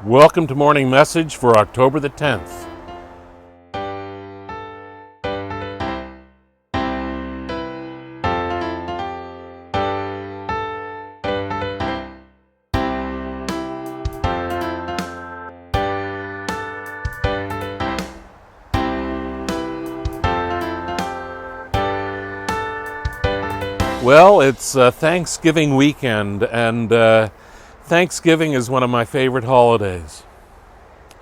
Welcome to Morning Message for October the 10th. Well, it's Thanksgiving weekend, and Thanksgiving is one of my favorite holidays.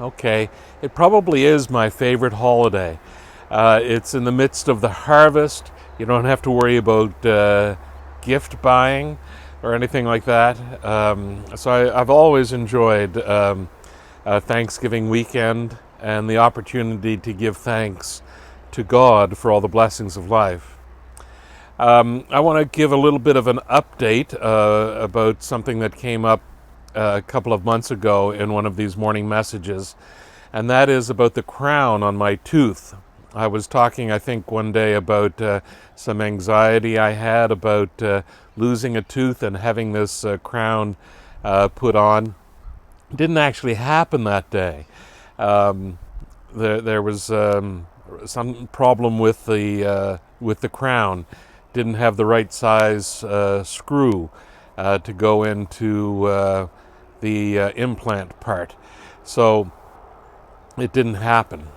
Okay, it probably is my favorite holiday. It's in the midst of the harvest. You don't have to worry about gift buying or anything like that. I've always enjoyed Thanksgiving weekend and the opportunity to give thanks to God for all the blessings of life. I want to give a little bit of an update about something that came up a couple of months ago in one of these morning messages, and that is about the crown on my tooth. I was talking, I think, one day about some anxiety I had about losing a tooth and having this crown put on. It didn't actually happen that day. Um, there was some problem with the crown. Didn't have the right size screw to go into the implant part, so it didn't happen.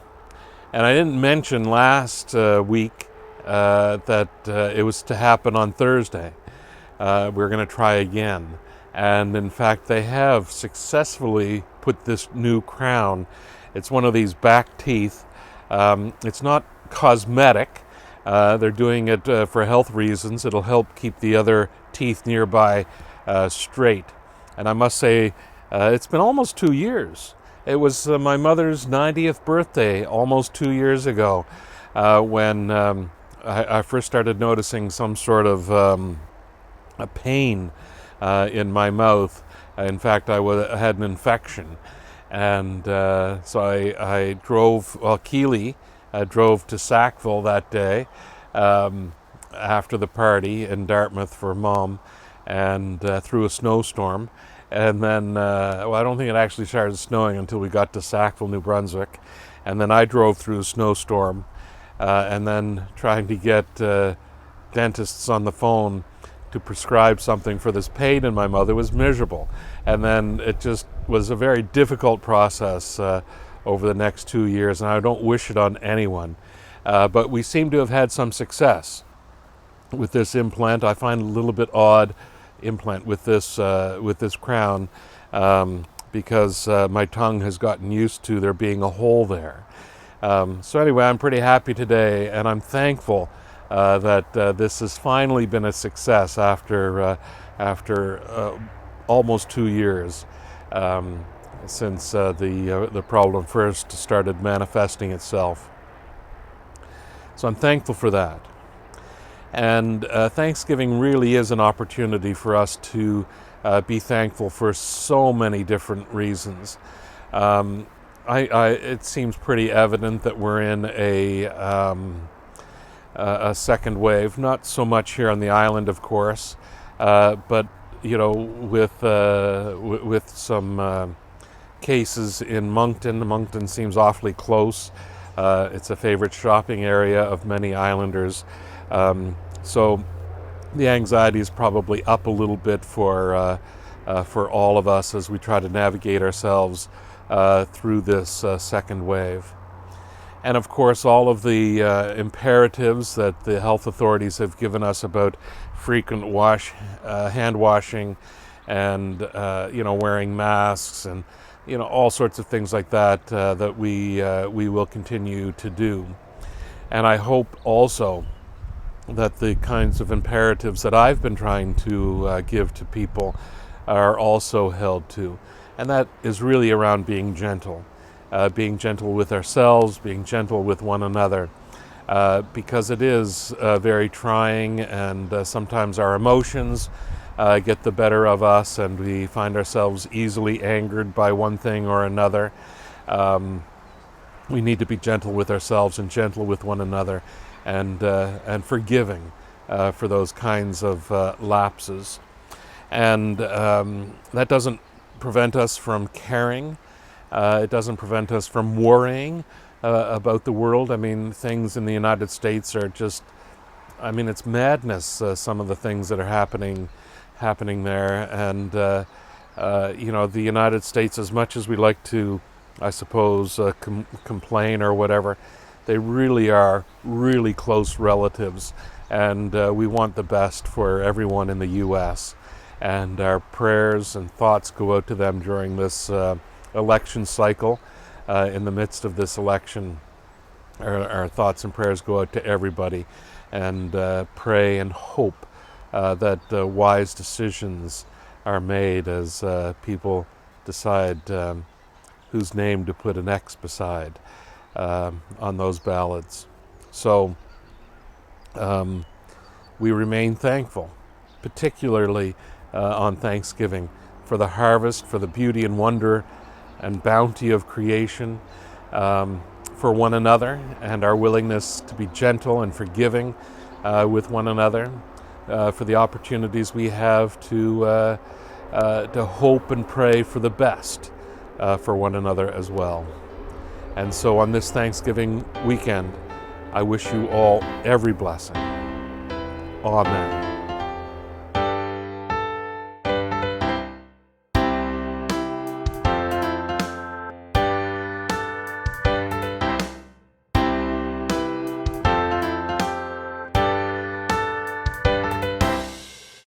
And I didn't mention last week that it was to happen on Thursday. We're going to try again. And in fact, they have successfully put this new crown. It's one of these back teeth. It's not cosmetic. They're doing it for health reasons. It'll help keep the other teeth nearby straight. And I must say, it's been almost 2 years. It was my mother's 90th birthday almost 2 years ago when I first started noticing some sort of a pain in my mouth. In fact, I had an infection. And so I drove, Keeley drove to Sackville that day after the party in Dartmouth for Mom, and through a snowstorm. And then, I don't think it actually started snowing until we got to Sackville, New Brunswick. And then I drove through a snowstorm, and then trying to get dentists on the phone to prescribe something for this pain in my mother was miserable. And then it just was a very difficult process over the next 2 years, and I don't wish it on anyone. But we seem to have had some success with this implant. I find it a little bit odd implant with this crown because my tongue has gotten used to there being a hole there. So anyway, I'm pretty happy today, and I'm thankful that this has finally been a success after almost 2 years since the problem first started manifesting itself. So I'm thankful for that. And Thanksgiving really is an opportunity for us to be thankful for so many different reasons. It seems pretty evident that we're in a second wave. Not so much here on the island, of course, but with some cases in Moncton. Moncton seems awfully close. It's a favorite shopping area of many islanders. So the anxiety is probably up a little bit for all of us as we try to navigate ourselves through this second wave. And of course, all of the imperatives that the health authorities have given us about frequent hand washing, and wearing masks, and all sorts of things like that that we will continue to do. And I hope also that the kinds of imperatives that I've been trying to give to people are also held to. And that is really around being gentle with ourselves, being gentle with one another, because it is very trying, and sometimes our emotions get the better of us, and we find ourselves easily angered by one thing or another. We need to be gentle with ourselves and gentle with one another, and forgiving for those kinds of lapses. And that doesn't prevent us from caring. It doesn't prevent us from worrying about the world. I mean, things in the United States are just, I mean, it's madness, some of the things that are happening there. And, the United States, as much as we like to, I suppose, complain or whatever, they really are really close relatives. And we want the best for everyone in the U.S. And our prayers and thoughts go out to them during this election cycle. In the midst of this election, our thoughts and prayers go out to everybody, and pray and hope that wise decisions are made as people decide whose name to put an X beside on those ballots. So we remain thankful, particularly on Thanksgiving, for the harvest, for the beauty and wonder and bounty of creation, for one another, and our willingness to be gentle and forgiving with one another, for the opportunities we have to hope and pray for the best for one another as well. And so on this Thanksgiving weekend, I wish you all every blessing. Amen.